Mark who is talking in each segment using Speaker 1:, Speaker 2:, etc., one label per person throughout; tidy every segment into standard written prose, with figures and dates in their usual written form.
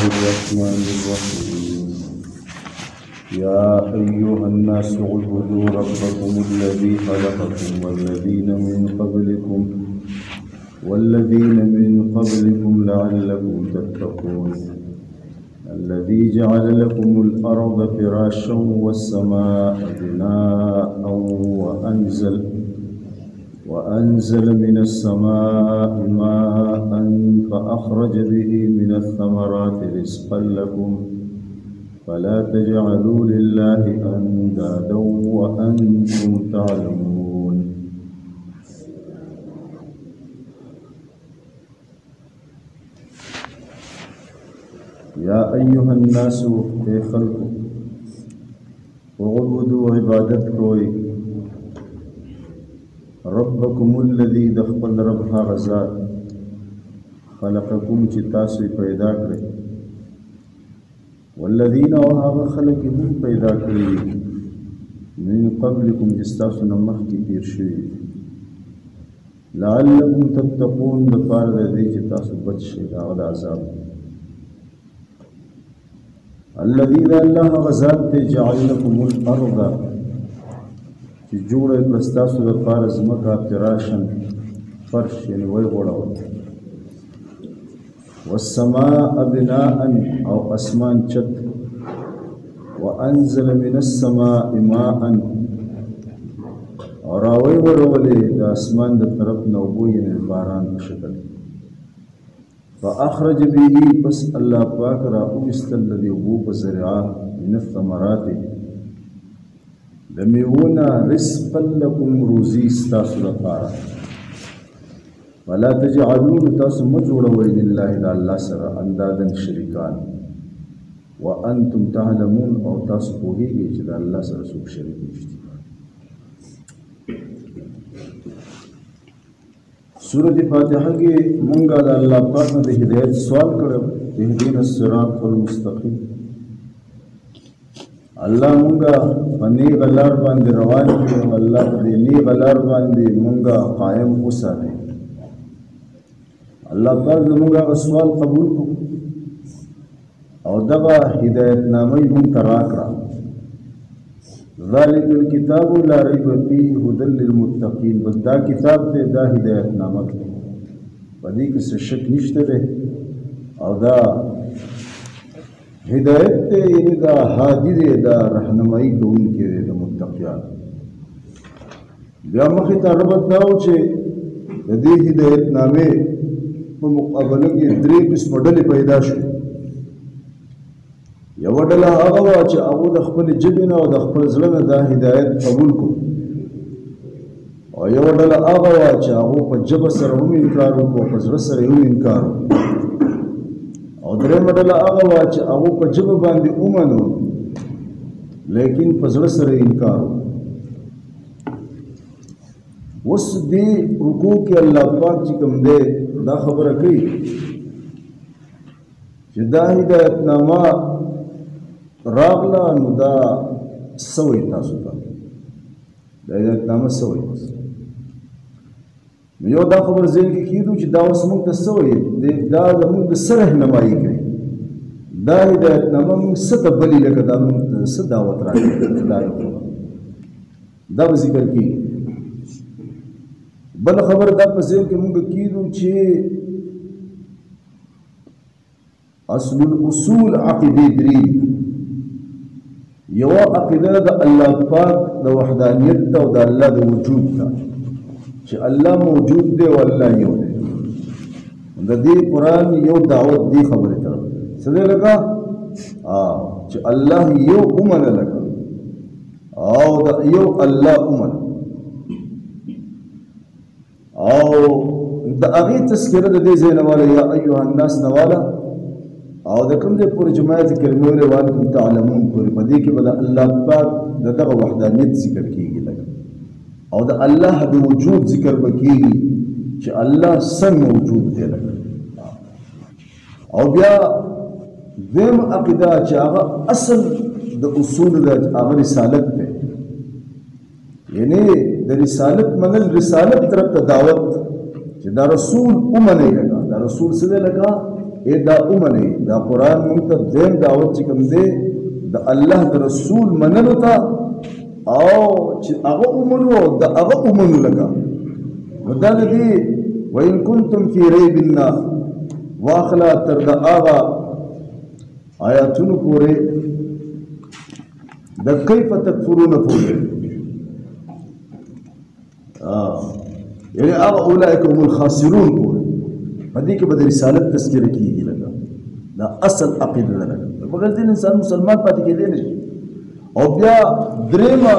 Speaker 1: الرحمن الرحيم يا أيها الناس اعبدوا ربكم الذي خلقكم والذين من قبلكم لعلكم تتقون الذي جعل لكم الأرض فراشا والسماء بناء وأنزل من السماء ماء فأخرج به من الثمرات رزقا لكم فلا تجعلوا لله أندادا وأنتم تعلمون يا أيها الناس اے خلق اعبدوا عبادت کوئی ربکم الذی دخل رب هغه ذات خلقکم چې تاسو پیدا کړی والذین وهغه خلق هم پیدا کړی من قبلکم چې تاسو نه مخکې تیر شوي لعلکم تتقون دپاره د دې چې تاسو بچ شئ د هغه د عذاب الذي ذا الله غزاد ته جعل لكم الارض چې جوړه پرستاسو لپاره ځمکه فراشن فرش یعنی وی غوړول والسماء بناء او اسمان چت وانزل من السماء ماء او راوی ورولې د اسمان د طرف نه اوبه یعنی باران په شکل فأخرج به بس الله پاک را اوستل د اوبو په ذریعه من الثمرات دمیونا رزقا لكم روزی ستاسو لپاره ولا تجعلون تاسو مجوړوئ لله د الله سره اندادن شریکان وانتم تعلمون او تاسو پوهیږئ چې د الله سره څوک شریک نشته سورۃ فاتحه کې مونږه د الله پاک نه د هدایت سوال کړو اهدنا الصراط المستقیم الله مونږه باندې غلار باندې روان کړو الله دې نه غلار باندې مونږه قائم وساتي الله پاک مونږه سوال قبول کو او دغه هدایت نامه مونږ ته راکړه ذلك الكتاب لا ريب فيه هدى للمتقين بس دا کتاب دے دا ہدایت نامه پدې کې څه شک نشته ده او دا هدایت ته یعنی دا هادي ده دا رهنمایي کوونکی ده د متقیان بیا مخې ته ربط داو چې د دې هدایت نامه په مقابله کې درې قسم ډلې پیدا شو یو ډله هغه وه چې هغو د خپل ژبې نه او د خپل زړه نه دا هدایت قبول کړو او یو ډله هغه وه چې هغو په ژبه سره هم انکار وکړو په زړه سره هم انکار او درېیمه ډله هغه وه چې هغو په ژبه باندې ومنو لیکن په زړه سره انکار اوس دې رکوع کې الله پاک چې کوم دی دا خبره کوي چې دا هدایت نامه راغله نو دا سوی تاسو ته دا هدایت نامه سوی نو یو دا خبر ذهن کې کېدو چې دا اوس موږ ته سوی دا زموږ د څه رهنمایي کوي دا هدایت نامه موږ څه ته بلي لکه دا موږ ته څه دعوت راکوي دا به ذکر کېږي بل خبر دا په ذهن کې موږ کېدو چې اصل الاصول عقیدې درې یو عقیده د الله پاک د وحدانیت او د الله د وجود ته چې الله موجود دی او الله یو دی د دې قرآن یو دعوت دی خبره ته څه دی لکه چې الله یو ومنه لکه او د یو الله ومنه او د هغې تذکره د دې ځای نه واله یا ایها الناس نه واله او د کوم ځای پورې جماعت کلمې ویلې وانتم تعلمون پورې په دې کې به د الله پاک د دغه وحدانیت ذکر کېږي لکه او د الله د وجود ذکر به کېږي چې الله څنګه موجود دی لکه او بیا دویم عقیده چې هغه اصل د اصول د هغه رسالت دی یعنی د رسالت منل رسالت طرف ته دعوت چې دا رسول ومنئ لکه دا رسول څه دی لکه دا امنه دا قرآن منتا دیم دعوت چکم دے دا اللہ دا رسول مننو تا او چی اغا امنو دا اغا امنو لگا ودا دی وَإِن كُنتُم فِي رَيْبٍ واخلا تر دا آغا آیاتونو پورے دا کیف تکفرون پورے یعنی آغا اولئک هم الخاسرون پورے فدی کے بعد رسالت تذکر کی گی لگا دا اصل عقید لگا بغیر دین انسان مسلمان پاتی کے دے نشی او بیا دریما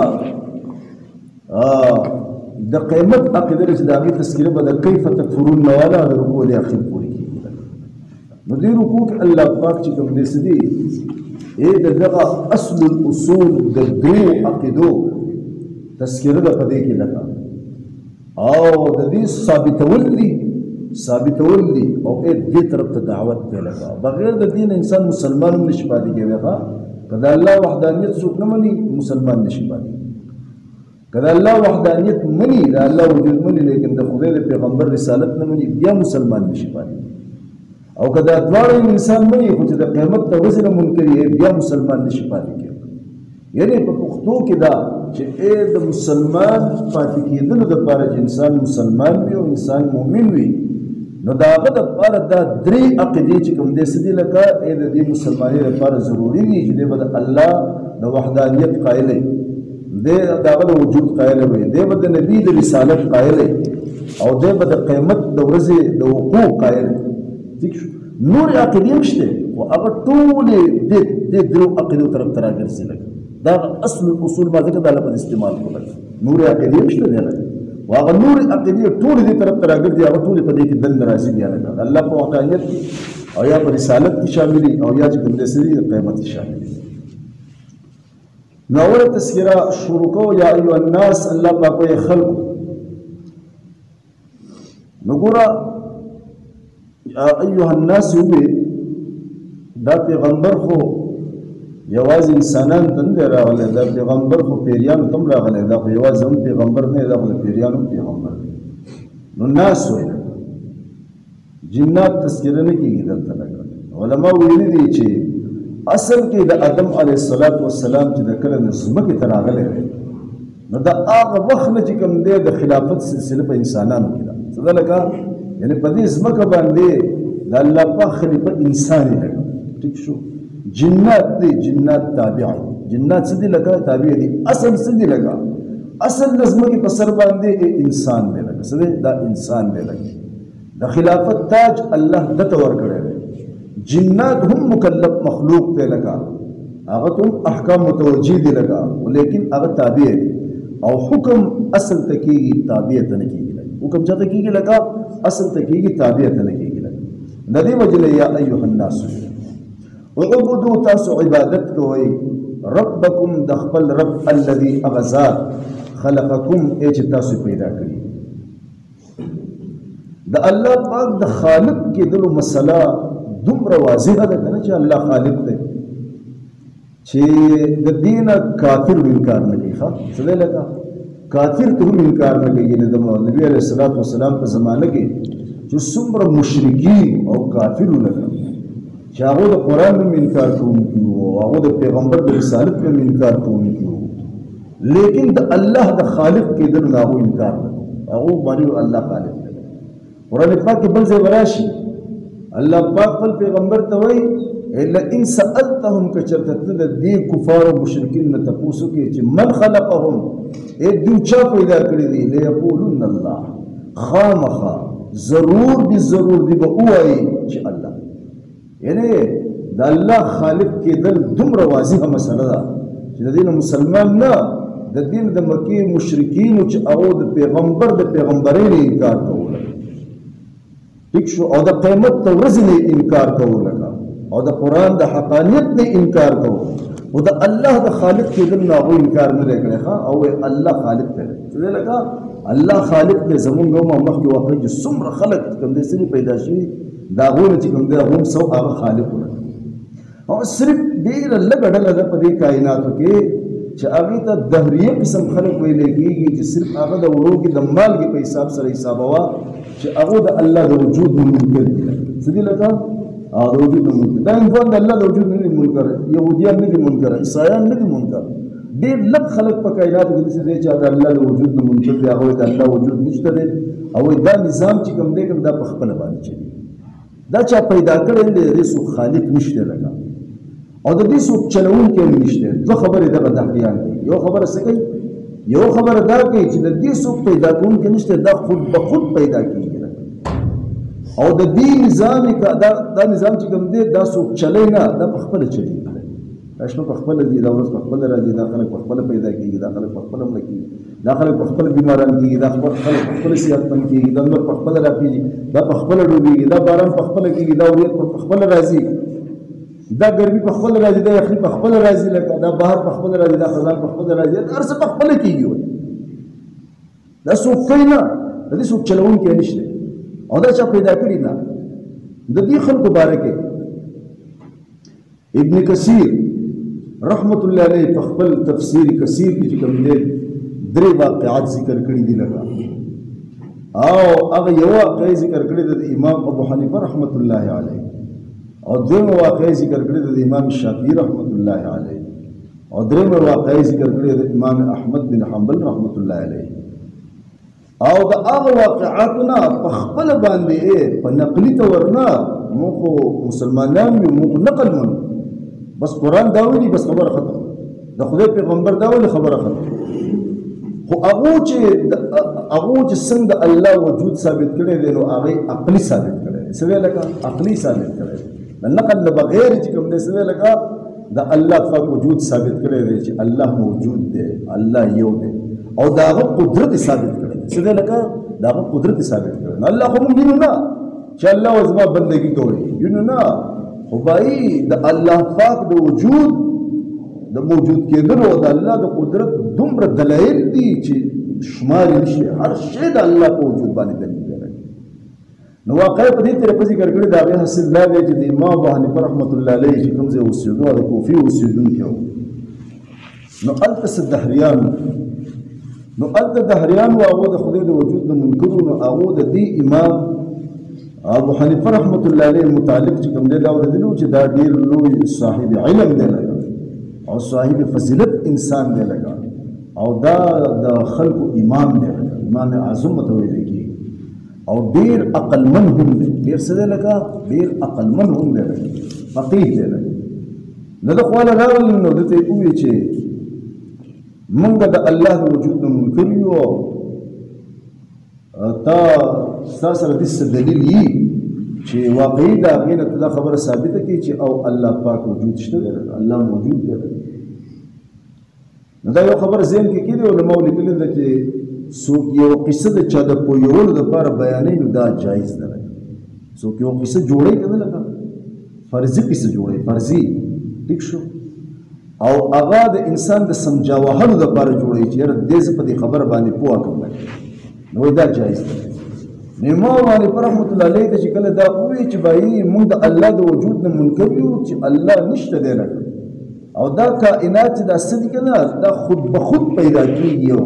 Speaker 1: دا قیمت عقید لگا دا آغی تذکر بعد کیف تکفرون نوالا دا رکوع دے آخر پوری کی گی لگا نو دی رکوع کہ اللہ پاک چکم دے سدی دا دغا اصل الاصول دا دریو عقیدو تذکر دا پدے کی لگا او دا دی ثابتول دی او دی طرف تا دعوت پہ لگا بغیر دا دین انسان مسلمان نشپا دی گئے ویخا کدا اللہ وحدانیت سوک نمانی مسلمان نشپا دی کدا اللہ وحدانیت منی دا اللہ وجود منی لیکن دا خدای دا پیغمبر رسالت نمانی بیا مسلمان نشپا دی او کدا اتوار انسان منی خود دا قیمت تا وزن منکری ہے بیا مسلمان نشپا دی گئے یعنی پا پختو کی دا چه دا مسلمان پاتی کی دنو دا پارا چه انسان مسلمان بھی و انسان مومن بھی نو دا آغا دا پارا دا دری عقیدی چکم دے سدی لکا اے دا دی مسلمانی دا پارا ضروری دی چه دے با دا اللہ دا وحدانیت قائل ہے دے دا آغا دا وجود قائل ہے دے با دا نبی دا رسالت قائل ہے او دے با دا قیمت دا وزی دا وقوع قائل ہے نور عقیدی مشتے و آغا طول دے درو عقیدو طرف تراغر سے لگا دا اصل اصول ما ذکر دا لپا استعمال کو لگا نور عقیدی مشتے دے لگا واغ نور عقیدی طول دی طرف تراغر دی آغا طول پا دے کی دن رازی دیا لگا اللہ پا وحدانیت کی او یا پا رسالت کی شاملی او یا چکم دے سری قیمت کی شاملی ناول تذکرہ شروع کو یا ایوہ الناس اللہ پا کوئی خلق نگورا یا ایوہ الناس ہوئے دا پیغمبر خو یواز انسانان تندے راغلے دا پیغمبر خو پیریانو تم راغلے دا خو یواز هم پیغمبر نے دا خو پیریانو پیغمبر نو ناس ہوئی لگا جنات تذکرہ نکی گی دلتا لگا علماء ویلی دی چے اصل کی دا آدم علیہ السلام چی دا کل نظمکی تراغلے رہے نو دا آغا وقت چکم دے دا خلافت سلسلہ پا انسانانو کی دا صدا لگا یعنی پا دی ازمکا باندے دا اللہ پا خلیفہ انسانی لگا ٹھیک شو جنات دی جنات تابعی جنات سدی لگا تابعی دی اصل سدی لگا اصل نظمہ کی پسر باندے انسان دے لگا سدی دا انسان دے لگا دا خلافت تاج اللہ دتور کرے رہے جنات ہم مکلب مخلوق دے لگا آغا تم احکام متوجی دے لگا لیکن آغا تابعی دی او حکم اصل تکیگی تابعیت نکیگی لگا حکم چا تکیگی لگا اصل تکیگی تابعیت نکیگی لگا ندی وجلے یا ایوہ الناس وعبدو تاسو عبادت کوئی ربکم دخبل رب الذي اغزات خلقکم ایچ تاسو پیدا کری دا اللہ پاک دا خالق کے دلو مسئلہ دم روازی ہے لگا نا چا اللہ خالق دے چے دا دین کافر انکار نگی خواہ سلے لگا کافر تو ہم انکار نگی نبی علیہ السلام پر زمانہ کے جو سمر مشرکین اور کافر لگا چاہو دا قرآن میں انکار کون کیوں آگو دا پیغمبر دا رسالت میں انکار کون کیوں لیکن دا اللہ دا خالق کے دل ناغو انکار لگو آگو ماریو اللہ خالق لگو قرآن پاک کے بل سے براشی اللہ پاک پل پیغمبر توائی لئن سألتهم کچرتتن دی کفار و مشرکین نتپوسو کے چی من خلقهم دیو چا پیدا کری دی لیقولن اللہ خامخا ضرور بھی ضرور دی با او آئی چی اللہ یعنی دا اللہ خالق کے دل دم روازی ہم مسئلہ دا چی دا دین مسلمان نا دا دین دا مکی مشرکین چی او دا پیغمبر دا پیغمبرین انکار کرو لگا ٹھیک شو او دا قیمت تا ورزی نے انکار کرو لگا او دا قرآن دا حقانیت نے انکار کرو او دا اللہ دا خالق کے دل نا وہ انکار نہ رہ گئے خواہ او اللہ خالق تے سنے لگا اللہ خالق تے زمون گو محمد کی واقعی جو سمر خلق کم دے سنی پیدا شوی داغون چکم دے اغون سو آغا خالق ہونا اور صرف دیر اللہ گڑھل دا پدے کائناتو کے چا آگی تا دہریہ قسم خلق ہوئی لگی گی چا صرف آغا دا ورو کی دمال کی پہ حساب سر حساب ہوا چا آغا دا اللہ دا وجود ممکن دیا سدی لگا او د وجود نه منکر دا انسان د الله د وجود نه منکر يهوديان نه منکر عیسایان نه منکر ډېر لږ خلک په کائنات کې داسې دي چې د الله د وجود نه منکر دي هغه د الله وجود نشته دی او دا نظام چې کوم دی دا په خپل باندې چلی دا چا پیدا کړی دی د څوک خالق نشته لګا او د دې څوک چلوونکی نشته دوه خبرې دغه دهریان دي یو خبره څه کوي یو خبره دا کوي چې د دې څوک پیدا کوونکی نشته دا خود به خود پیدا کیږي او د دې نظام دا نظام چې کوم دی دا څوک چلی نه دا په خپل چلی دا شپه په خپل دي دا ورځ په خپل راځي دا خلک په خپل پیدا کیږي دا خلک په خپل مړ کیږي دا خلک په خپل بیماران کیږي دا خلک په خپل صحتمند کیږي دا نور په خپل راځي دا په خپل ډوبېږي دا باران په خپل کیږي دا ورېد په خپل راځي دا ګرمي په خپل راځي دا یخني په خپل راځي لکه دا بهر په خپل راځي دا خزان په خپل راځي هر څه په خپل کیږي دا څوک کوي نه د دې څوک چلوونکی نشته او دا چا پیدا کړی نه د دې خلکو باره کې ابن کثیر رحمت الله علیه په خپل تفسیر کثیر کې چې کوم دی درې واقعات ذکر کړي دي لکه او هغه یو واقع ذکر کړی د امام ابو حنیفه رحمت الله علیه او دویم واقع ذکر کړی د امام شافعی رحمت الله علیه او دریم واقع ذکر کړی د امام احمد بن حنبل رحمت الله علیه او دا هغه واقعاتنا په خپل باندې په نقلي تور نه موږ مسلمانان یو موږ نقل منو بس قرآن دا ویلي بس خبره ختم د خدای پیغمبر دا ویلي خبره ختم خو هغه چې څنګه الله وجود ثابت کړی دی نو هغه عقلي ثابت کړی دی څه لکه عقلي ثابت کړی دی د نقل نه بغیر چې کوم دی څه لکه د الله پاک وجود ثابت کړی دی چې الله موجود دی الله یو دی او دا هغه قدرت ثابت کړی دی څه لکه دا هغه قدرت ثابت کړی دی الله خو موږ وینو نه چې الله وزما بندگی کوي وینو نه خو بای د الله پاک د وجود د موجود کېدلو د الله د قدرت دومره دلایل دي چې شمار نشي هر شی د الله په وجود باندې دلیل دی نو واقع په دې طریقې ذکر کړی دا به حاصل لا دی چې د امام ابو حنیفه رحمت الله علیه چې کوم ځای اوسېدو د کوفی اوسېدونکي نو الته دهریان نو الته دهریان او هغه د خدای د وجود د منکرونو هغه د دې امام ابو حنیفه رحمت الله علیه متعلق چې کوم دی دا ورته چې دا ډیر لوی صاحب علم دی او صاحب فضیلت انسان دی لگا او دا د خلکو امام دی امام اعظم ته ویل کی او ډیر عقل من هم دی ډیر څه دی لگا ډیر عقل من هم دی فقيه دی لگا نو د خپل راول نو دته وی چې مونږ د الله د وجود نه منکر یو تا سره د دلیل یي چې واقعي دا غینه ته خبره ثابته کی چې او الله پاک وجود شته الله موجود دی نو دا یو خبر ذهن کې کېده علماء لیکلي ده چې څوک یو قصه د چا د پویولو دپاره بیانوي نو دا جایز نه ده څوک یو قصه جوړوي که نه لکه فرضي قصه جوړوي فرضي ټیک شو او هغه د انسان د سمجاوهلو دپاره جوړوي چې یاره دې زه په دې خبره باندې پوه کړم نو دا جایز ده نو امام حنیفه رحمت الله علیه ته چې کله دا ووایي چې بایي موږ د الله د وجود نه منکر یو چې الله نشته دی لکه او دا کائنات چې دا څه دي که نه دا خود به خود پیدا کېږي او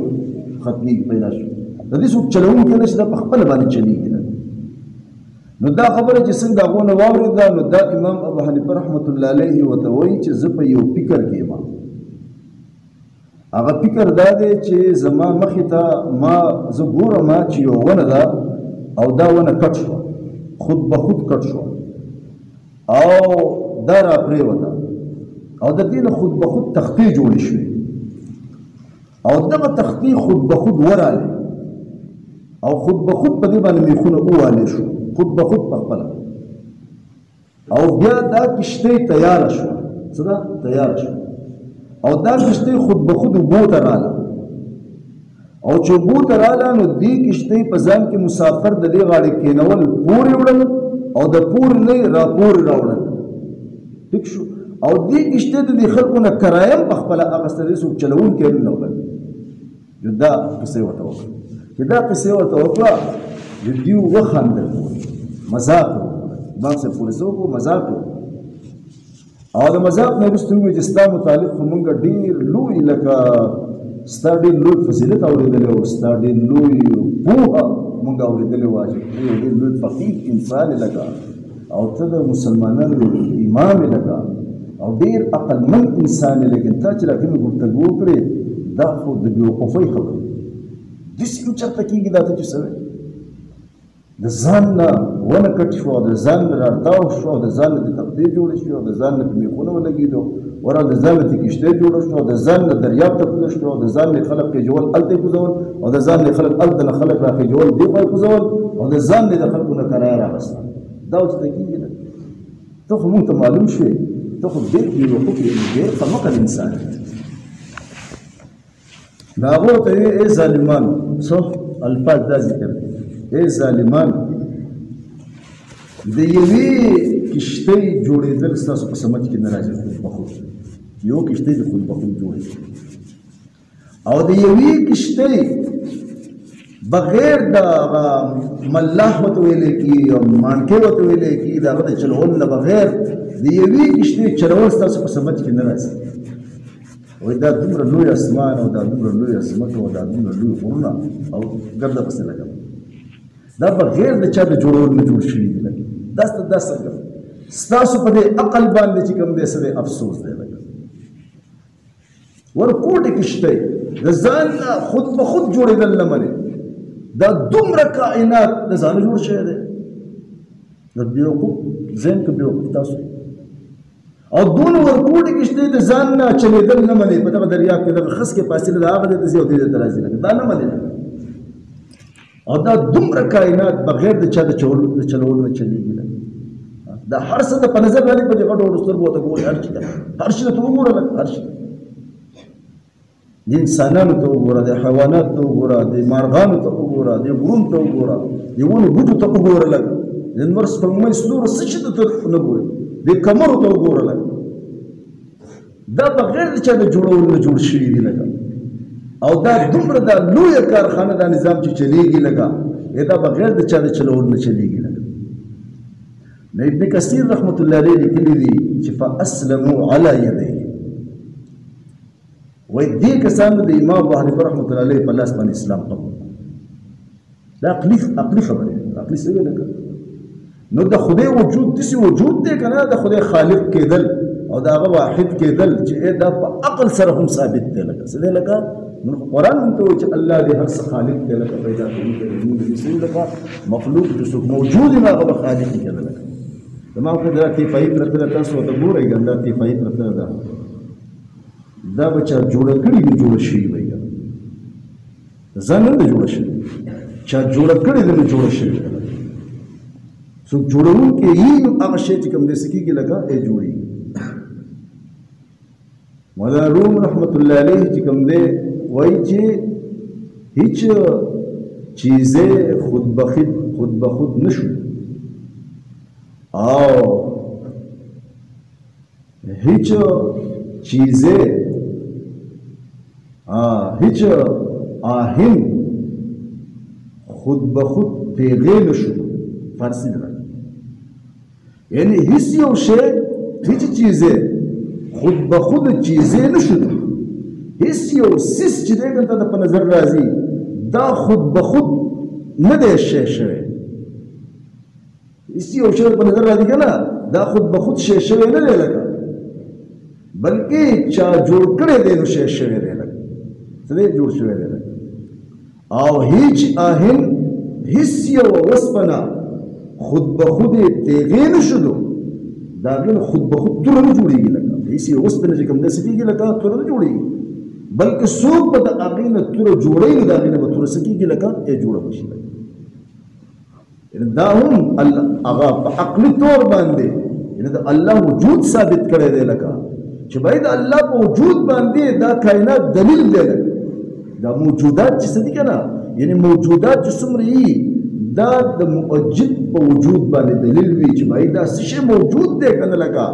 Speaker 1: ختمېږي پیدا شو د دې څوک چلوونکی نه چې دا په خپله باندې چلېږي نو دا خبره چې څنګه هغو نه واورېده نو دا امام ابو حنیفه رحمت الله علیه ورته وایي چې زه په یو فکر کې یم هغه فکر دا دی چې زما مخې ته زه ګورم چې یو ونه ده او دا ونه کټ شو خود به خود کټ شو او دا را پرېوته او د دې نه خود به خود تختې جوړې شوې او دغه تختې خود به خود ورالې او خود به خود په دې باندې میخونه ووالې شو خود به خود په خپله او بیا دا کشتۍ تیاره شوه څه ده تیاره شوه او دا کشتۍ خود به خود اوبو ته راله او چې اوبو ته راله نو دې کشتۍ په ځان کې مسافر د دې غاړې کېنول پورې وړل او د پورې نه را پورې راوړل ټیک شو او دې کشتۍ د دې خلکو نه کرایم په خپله اخیسته دې څوک چلوونکی نه وړل نو دا قصې ورته وکړه چې دا قصې ورته وکړه نو دوی وخندل مذاق امام صاحب پورې څه وکړو مذاق او د مذاق نه وروسته ووایي چې ستا متعلق خو مونږ ډېر لوی لکه ستا ډېر لوی فضیلت اورېدلی وو ستا ډېر لوی پوهه مونږ اورېدلی وه چې ډېر لوی فقیه انسان لکه او ته د مسلمانانو امام لګا او ډیر عقلمن انسان لیکن تا چې راکې گفتگو کړې دا خو د بیوقوفۍ خبره داسې یو چېرته کېږي دا ته چې څه د ځان نه ونه کټ شو او د ځان نه راتاو شو او د ځان نه د تقدې جوړې شوې او د ځان نه په میخونه ولګېدو ورا د ځان نه د کشتۍ جوړه شو او د ځان نه دریاب ته کوزه شو او د ځان نه خلک خېجول هلته یې کوزول او د ځان نه خلک هلته نه خلک را خېجول دې خوا یې کوزول او د ځان نه د خلکو نه کرایه راغسته دا اوس ته کېږي نه ته خو مونږ ته معلوم شوې ته خو ډېر بېوقوف یې ډېر قمقل انسان یې د هغو ته یې ای ظالمانو څه الفاظ دا ذکر دی ای ظالمان د یوې کشتۍ جوړېدل ستاسو په سمج کې نه راځي خود بخود یو کشتۍ د خود بخود جوړېږي او د یوې کشتۍ بغیر د ملاح ورته ویلی کېږي او مانکۍ ورته ویلی کېږي د هغه د چلولو نه بغیر د یوې کشتۍ چلول ستاسو په سمج کې نه راځي وایي دا دومره لوی اسمان او دا دومره لوی ځمکه او دا دومره لوی غرونه او ګرده پسې لګوي دا بغیر د چا د جوړولو نه جوړ شوي دي لکه دا څنګه ستاسو په دې عقل باندې چې کوم دی څه دی افسوس دی لکه ورکوټې کشتۍ د ځان نه خود به خود جوړېدل نه منې دا دومره کائنات د ځانه جوړ شوی دی د بیوقوف ذهن کې بیوقوف تاسو او دونه ورکوټې کشتۍ د ځان نه چلېدل نه منې په دغه دریاب کې دغه خس کې فاصله د هغه ځای ته ځي او دې ځای ته راځي لکه دا نه منې او دا دومره کائنات بغیر د چا د چلولو نه چلېږي دا هر څه ته په نظر باندې په دې غټو وړو سترګو ته ګورې هر شي ته وګوره لکه هر شي د انسانانو ته وګوره د حیواناتو ته وګوره د مارغانو ته وګوره د غرونو ته وګوره د ونو بوټو ته وګوره لکه د لمر سپوږمۍ ستورو څه شي ته نه ګورې د کمرو ته وګوره لکه دا بغیر د چا د جوړولو نه جوړ شوي دي لکه او دا دومره دا لویه کارخانه دا نظام چې چلیږي لکه دا بغیر د چا د چلولو نه چلیږي لکه نو ابن کثیر رحمت الله علیه لیکلي دي چې فاسلموا علی یدیه وایي دې کسانو د امام ابو حنیفه رحمت الله علیه په لاس باندې اسلام قبول دا عقلي خبره ده عقلي څه ویل نو د خدای وجود داسې وجود دی که نه د خدای خالق کېدل او د هغه واحد کېدل چې دا په عقل سره هم ثابت دی لکه څه دی لکه نو قرآن هم ته وایي چې الله دې هر څه خالق دی لکه پیدا کوونکی دی موږ دې څه لکه مخلوق چې څوک موجود وي نو هغه به خالق کېده لکه زما خو دا تیفایي پرته ده تاسو ورته ګورئ ګن دا تیفایي پرته ده دا به چا جوړه کړي نو جوړه شوي وایي ځان نه ده جوړه شوې چا جوړه کړې ده نو جوړه شوې ده څوک جوړونکی یي نو هغه شی چې کوم دی څه کېږي لکه جوړېږي مولانا روم رحمت الله علیه چې کوم دی وایي چې هیڅ چیزې خود به خود نشو او هیچ چیزیں هیچ آهن خود بخود پیغه نشو فارسی دارد یعنی هیچ یو شی هیچ چیزه خود بخود چیزه نشد هیچ یو سیس چې دیگه تا په نظر راځي دا خود بخود نه دی شی شوی هیچ یو شی په نظر راځي کنه دا خود بخود شی شوی نه دی لکه بلکې چا جوړ کړی دی نو شی شوی دی لکه څه دی جوړ شوی دی لکه او هیچ آهن هیڅ یو وسپنه خود بخود تیغې نشدو دا غن خود بخود توره نه جوړېږي لکه هیڅ یو وسپنه چې کوم داسې کېږي لکه توره نه جوړېږي بلکې څوک به د هغې نه توره جوړوي نو د هغې نه به توره څه کېږي لکه جوړه به شي دا هم هغه په عقلي طور باندې یعنې د الله وجود ثابت کړی دی لکه چې باید د الله په وجود باندې دا کائنات دلیل دی لکه دا موجودات چې څه دي که نه یعنې موجودات چې څومره یي دا د موجد په وجود باندې دلیل وي چې باید دا څه شی موجود دی که نه لکه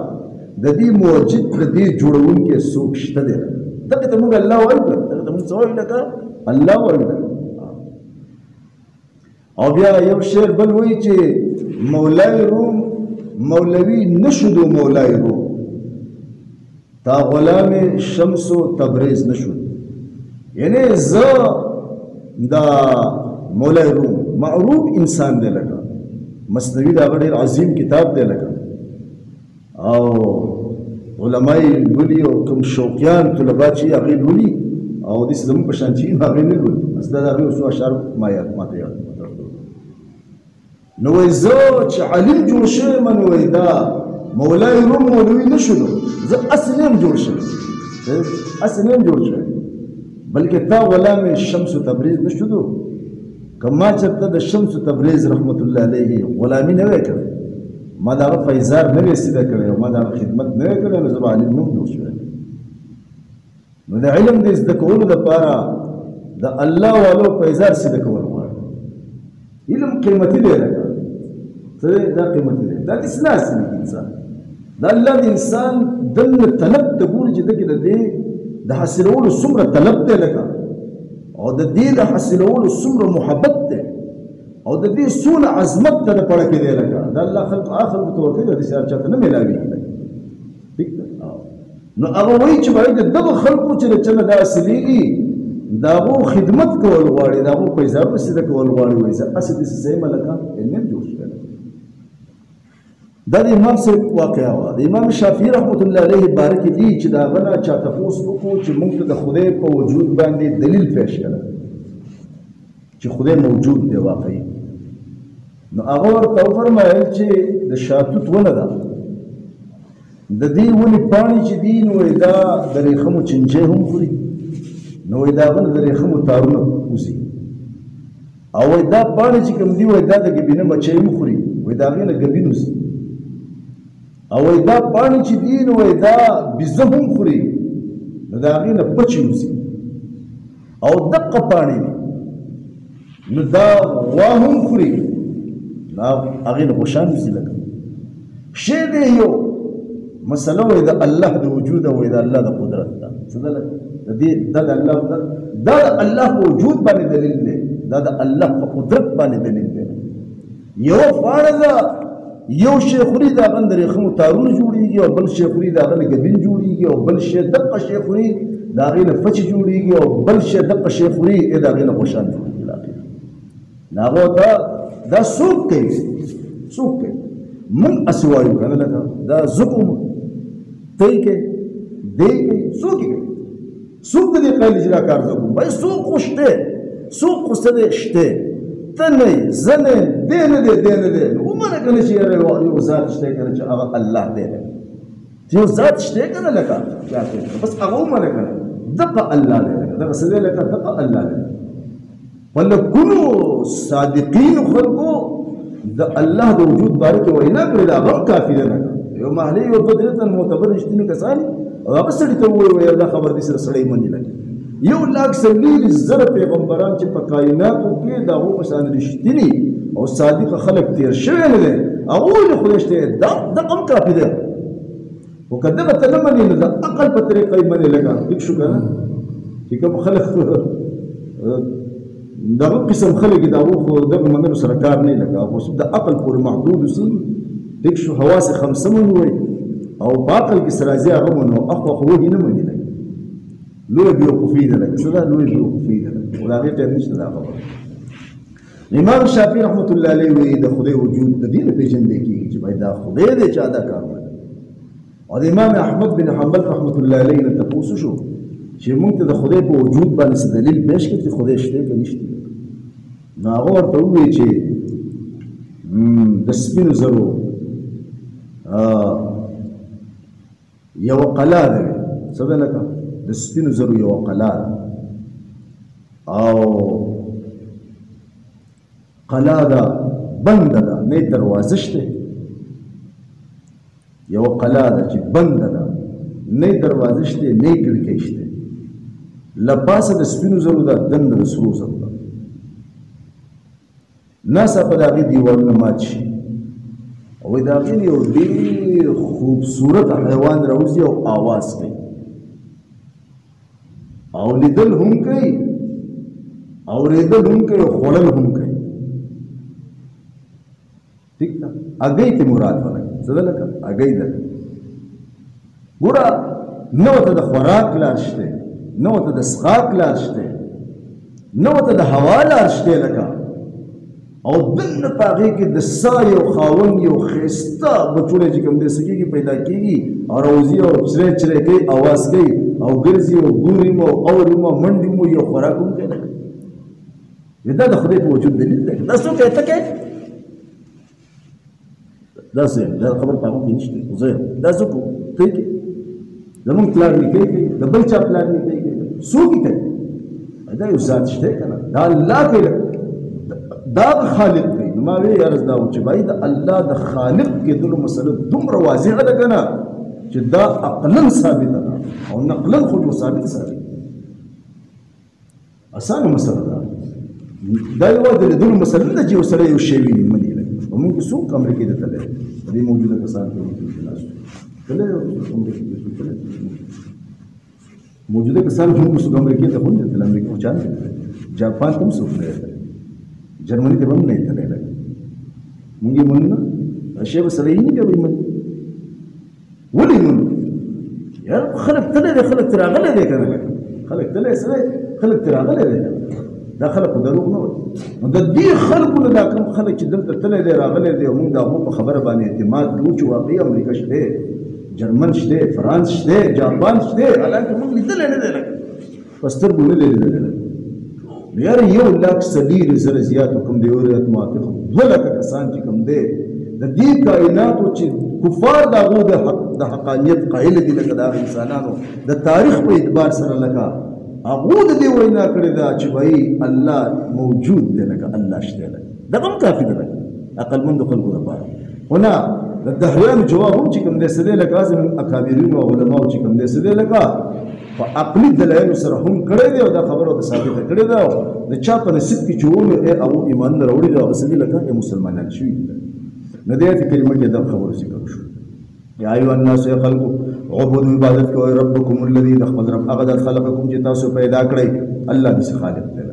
Speaker 1: د دې موجد د دې جوړونکی څوک شته دی دغې ته موږ الله وایو که دغې ته موږ څه وایو لکه الله وایو او بیا یو شعر بل وایي چې مولای روم مولوی نشدو مولای روم تا غلام شمس و تبریز نشد یعنی زه دا مولای روم معروف انسان دی لکه مثنوي دا ډېر عظیم کتاب دی لکه او علماء لولي او کوم شوقیان طلبا چې هغې لولي او داسې زموږ په شان چې هغې نه لولي بس دا د هغې څو اشعار ماته یاد نو وایي زه چې عالم جوړ شوی یم نو وایي دا مولای روم مولوي نه شولو زه اصل یم جوړ شوی اصل یم جوړ شوی بلکې تا غلام شمس تبریز نه شودو که ما چېرته د شمس تبریز رحمت الله علیه غلامي نه وی کړی ما د هغه فیضار نه وی سیده کړی او ما د هغه خدمت نه وی کړی نو زه به عالم نه جوړ شوی نو د علم د زده کولو دپاره د الله والو فیضار سیده کول غواړي علم قیمتي دی لکه څه دی دا قیمتي دی دا داسې ناستې دی انسان دا الله د انسان دننه طلب ته ګوري چې ده کې د دې د حاصلولو څومره طلب دی لکه او د دې د حاصلولو څومره محبت دی او د دې څونه عظمت ته د پړه کې دی لکه دا الله خلق آخر ته ورکوي داسې هر چاته نه میلاوېږي ټیک ده نو هغه وایي چې باید د دغه خلقو چې د چا نه دا حاصلېږي د هغو خدمت کول غواړي د هغو پیسې په سیده کول غواړي وایي زه هسې داسې ځای یم لکه علم جوړ شوی دا د امام صاحب واقعه وه د امام شافعي رحمت الله علیه باره کې دي چې د هغه نه چا تپوس وکړو چې موږ ته د خدای په وجود باندې دلیل پیش کړه چې خدای موجود دی واقعي نو هغه ورته وفرمایل چې د شاتوت ونه ده د دې ونې پاڼې چې دي نو دا د ریخمو چنجۍ هم خوري نو د هغه نه د ریخمو تارونه وځي او دا پاڼې چې کوم دي دا د ګبینه مچۍ هم خوري د هغې نه ګبین وځي او دا پاڼې چې دي نو دا بیزه هم خوري نو د هغې نه پچې وځي او دقه پاڼې دي نو دا غوا هم خوري نو هغې نه غوشان وځي لکه شی دی یو مسله وایي د الله د وجود او د الله د قدرت ده څه ده د دې دا د الله دا د الله په وجود باندې دلیل دی دا د الله په قدرت باندې دلیل دی یو پاڼه ده یو شی خوري د هغه نه ریخمو تارونه جوړېږي او بل شی خوري د هغه نه ګبین جوړېږي او بل شی دقه شی خوري د هغې نه فچ جوړېږي او بل شی دقه شی خوري د هغې نه غوشان جوړېږي نو هغه ته دا څوک کوي څوک کوي موږ هسې وایو که نه لکه دا زه کوم ته یې کوې دی یې کوي څوک یې کوي څوک د دې قایل چې دا کار زه کوم بای څوک خو شته څوک خو څه دی شته ته نه یې زه نه یم دی نه دی دی نه دی نو ومنه که نه چې یاره یو ذات شته که نه چې هغه الله دی چې یو ذات شته که نه لکه بس هغه ومنه که نه دغه الله دی لکه دغه څه دی لکه دغه الله دی ولکونو صادقینو خلکو د الله د وجود باره کې وینا کړې ده هغه هم کافي ده لکه یو محلي یو دوه درې تن معتبر رښتیني کسان او هغه سړي ته ووایي دا خبر دې سره سړی مني لکه 1,40,000 پیغمبران چې په کائناتو کې د هغو په شان رښتیني او صادق خلک تېر شوي نه دی هغو ولې خدای شته دغه هم کافي ده خو که دغه ته نه منې نو د عقل په طریقه یې منې لکه ټیک شو که نه چې کوم خلک دغه قسم خلک دي د هغو خو دغه منلو سره کار نه لکه هغو د عقل پورې محدود اوسي ټیک شو حواس خمسه ونیوئ او په عقل کې څه راځي هغه منو اخوا خو وږي نه مني لکه لویه بیوقوفي ده لکه څه ده لویه بیوقوفي ده لکه خو د هغې ټایم نشته دا خبره امام شافعي رحمت الله علیه وایي د خدای وجود د دې نه پېژندی کېږي چې باید دا خدای دی چې دا کار وکړي او د امام احمد بن حنبل رحمت الله علیه نه تپوس شو چې موږ ته د خدای په وجود باندې څه دلیل پیش کړي چې خدای شته که نشته نو هغه ورته ووایي چې د سپینو زرو یوه قلا ده څه ده لکه د سپینو زرو یوه قلا ده او قلا ده بنده ده نه دروازه شته یوه قلا ده چې بنده ده نه دروازه شته نه کړکۍ شته له پاسه د سپینو زرو ده دننه د سرو زرو ده ناڅاپه د هغې دیوالونه مات شي او د هغې نه یو ډېر خوبصورت حیوان راوځي او آواز کوي او لیدل هم کوي اورېدل هم کوي او خوړل هم کوي ټیک ده هګۍ ته مراد ولګي څه ده لکه هګۍ ده ګوره نه ورته د خوراک لار شته نه ورته د څښاک لار شته نه ورته د هوا لار شته لکه او دنه پاغي کې د سا یو خاون یو خستا بچوړي چې کوم دې سکیږي پیدا کیږي او روزي او چره چره کوي आवाज کوي او ګرځي او ګوري مو او مو منډي مو یو خوراکوم کوي دا د خدای په وجود دلیل دی دا څه کوي ته کوي دا څه دا خبر پاو کې نشته زه دا څه کوي زمون پلان نه کوي د بل چا پلان نه کوي څو کوي دا یو ذات شته کنه دا الله کوي دا خالق دی ما وی عرض دا چې بای دا الله د خالق کې دغه مسله دومره واضحه ده کنه چې دا عقلا ثابت ده او نقلا خو ثابت اسانه مسله ده دا یو د دغه مسله نه چې وسره یو شی وي منی لګي موږ څو امریکا ته تلل دې موجوده کسان ته کله موجوده کسان هم څو امریکا ته هم تلل امریکا چا جاپان هم څو جرمني ته هم نه تلل موږ مونږ شی به سره یې نه کوي ولې مونږ یار خلک تلل خلک تراغله دي کنه خلک تلل سره خلک تراغله دي دا خلک دروغ نه وایي نو د دې خلکو نه دا کوم خلک چې دلته تللی دی راغلی دی او موږ د هغو په خبره باندې اعتماد کوو چې واقعي امریکا شته جرمن شته فرانس شته جاپان شته حالانکه موږ لیدلی نه دی لکه په سترګو نه دی لیدلی یاره 1,40,000 زیاتو کوم دی ورت موافق 2,00,000 کسان چې کوم دی د دې کائناتو چې کفار د هغو د حقانیت قایل دي لکه د انسانانو د تاریخ په اعتبار سره لکه هغه د دې وینا کړې ده چې وایي الله موجود دی لکه الله شته لکه دغه هم کافي ده عقلمند خلکو لپاره هنا د دهریانو جواب هم چې کوم دی څه دی لکه زموږ اکابرینو او علماو چې کوم دی څه دی لکه په عقلي دلایلو سره هم کړی دی او دا خبره ورته ثابته کړې ده د چا په نصیب کې چې ومې او ایمان نه راوړي دی هغه څه دی لکه مسلمانان شوي دي نو دې آیت کریمه کې دا خبره ذکر شو یا ایها الناس یا خلقو عبدوا عبادت کوئ ربکم الذي خپل رب هغه خلقکم چې تاسو پیدا کړی الله دې خالق دی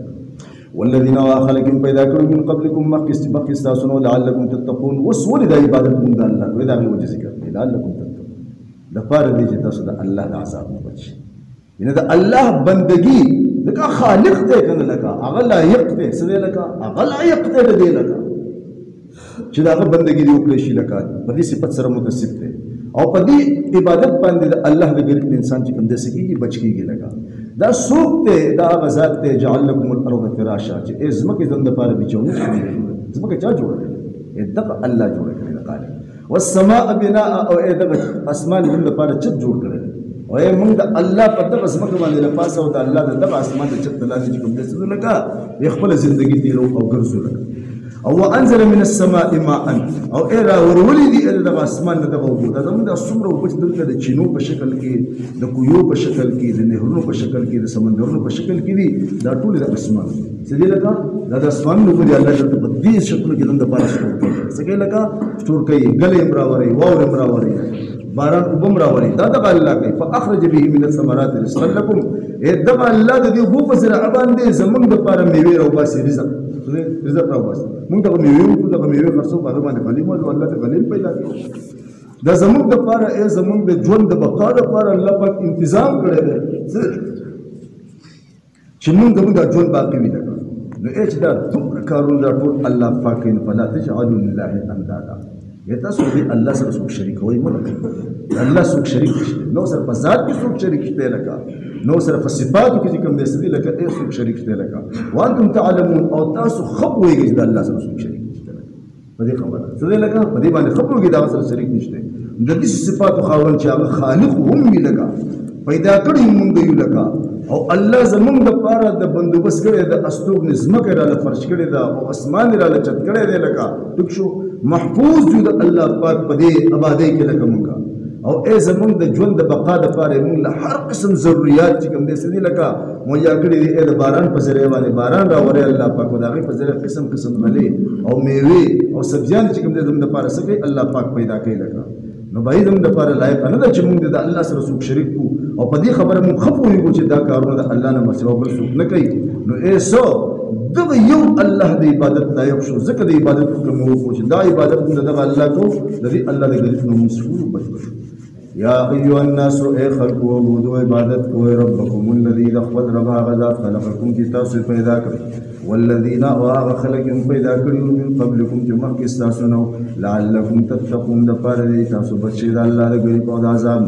Speaker 1: والذین خلقکم پیدا کړو من قبلکم مخکې تاسو نو لعلکم تتقون وسول د عبادت مونږ الله کوي دا وجه ذکر دی لعلکم تتقون د پاره دې چې تاسو د الله د عذاب نه بچی ینه د الله بندگی دغه خالق دی کنه لکه هغه لایق دی سره لکه هغه لایق دی دې لکه چې دا بندگی دی وکړي شي لکه په دې صفت سره متصف دی او په دې عبادت باندې الله د غریب انسان چې کوم د سکیږي بچ کیږي لگا دا سوق ته دا غزاد ته جعل لكم الارض فراشا چې ازمکه زند لپاره بچونه ازمکه چا جوړ کړي دغه الله جوړ کړي قال والسماء بناء او دغه اسمان زند لپاره چت جوړ کړي او موږ د الله په دغه ازمکه باندې لپاسه او د الله دغه اسمان د چت لاندې چې کوم د څه لگا خپل ژوندۍ تیرو او ګرځو لگا او انزل من السماء ماء او ايرا ورولي دي د اسمان د وګړو دا زموږ د څومره په دلته د چینو په شکل کې د کویو په شکل کې د نهرونو په شکل کې د سمندرونو په شکل کې دي دا ټول د اسمان څه دي لکه دا د اسمان نو په الله د بدی شکل کې د پاره شروع کوي څنګه لکه شروع کوي غلې امراوري واور امراوري باران وبم راوري دا د الله کوي فاخرج به من الثمرات رزقا لكم دغه الله د دې هو په زرع باندې زمونږ د پاره میوه او باسي رزق راو باسي موږ دغه میوه خرڅو په باندې غلیم او الله ته غلیم پیدا کړي دا زمونږ د پاره زمونږ د ژوند د بقا لپاره الله پاک تنظیم کړی دی چې موږ د ژوند باقی وي نو دا ټول کارونه ټول الله پاک نه فلا تجعلوا لله اندادا تاسو دې الله سره څوک شریک وي مونږ الله څوک شریک شته نو سره په ذات کې څوک شریک شته لکه نو سره په صفاتو کې کوم دې سدي لکه څوک شریک شته لکه وانتم تعلمون او تاسو خبرې چې الله سره څوک شریک شته په دې خبره سدي لکه په دې باندې خبرې دا سره شریک نشته د دې صفاتو خاوند چې هغه خالق هم وي لکه پیدا کړی مونږ یو لکه او الله زمونږ د پاره د بندوبست کړی د استوګ نظمکه را فرش کړی دا او اسمان را لچت کړی دی لکه ټک شو محفوظ جو د الله پاک په دې آبادی کې لکه مونږ او زمونږ د ژوند د بقا د پاره مونږ له هر قسم ضرورت چې کوم دې سدي لکه مهیا کړی دی د باران په ذریعہ باندې باران راوړي الله پاک دغه په ذریعہ قسم قسم غلي او میوه او سبزیان چې کوم دې زموږ د پاره سکه الله پاک پیدا کړی لکه نو باید هم د پاره لایق نه ده چې مونږ د الله سره څوک شریک کو او په دې خبره مونږ خپو یو چې دا کارونه د الله نه مسوا بل څوک نه کوي نو ایسو دغه یو الله د عبادت لایق شو ځکه د عبادت کوم وو چې دا عبادت دغه الله کو د دې الله د غریب نو مسؤل بچو یا ایها الناس ای خلق وعبدوا عبادت کوئ ربکم الذی خلق رب غذا خلقکم کی تاسو پیدا کړ والذين خلقهم پیدا کړیو من قبلکم چې مخکې ستاسو نو لعلکم تتقون د پاره دې تاسو بچی د الله د غریب او د عذاب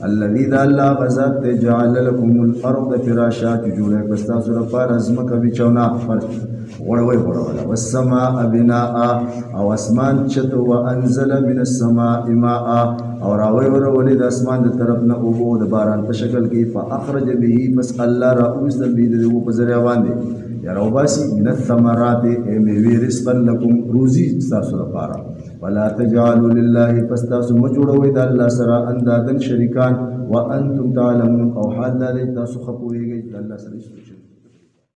Speaker 1: الذي ذا الله غزاد جعل لكم الارض فراشا جوړه پستاسو لپاره ازمکه بچونا وړوي والسماء بناء او اسمان چت وانزل من السماء ماء او راوي ورولې د اسمان د طرف نه اوبو د باران په شکل کې فاخرج به بس الله را اوسل به د په ذریعہ باندې یا روباسي من الثمرات میوه رزقا لكم روزي تاسو لپاره ولا تجعلوا لله فاستاسو مجوړوي د الله سره اندادن شریکان وانتم تعلمون او حال لا تاسو خپويږئ د الله سره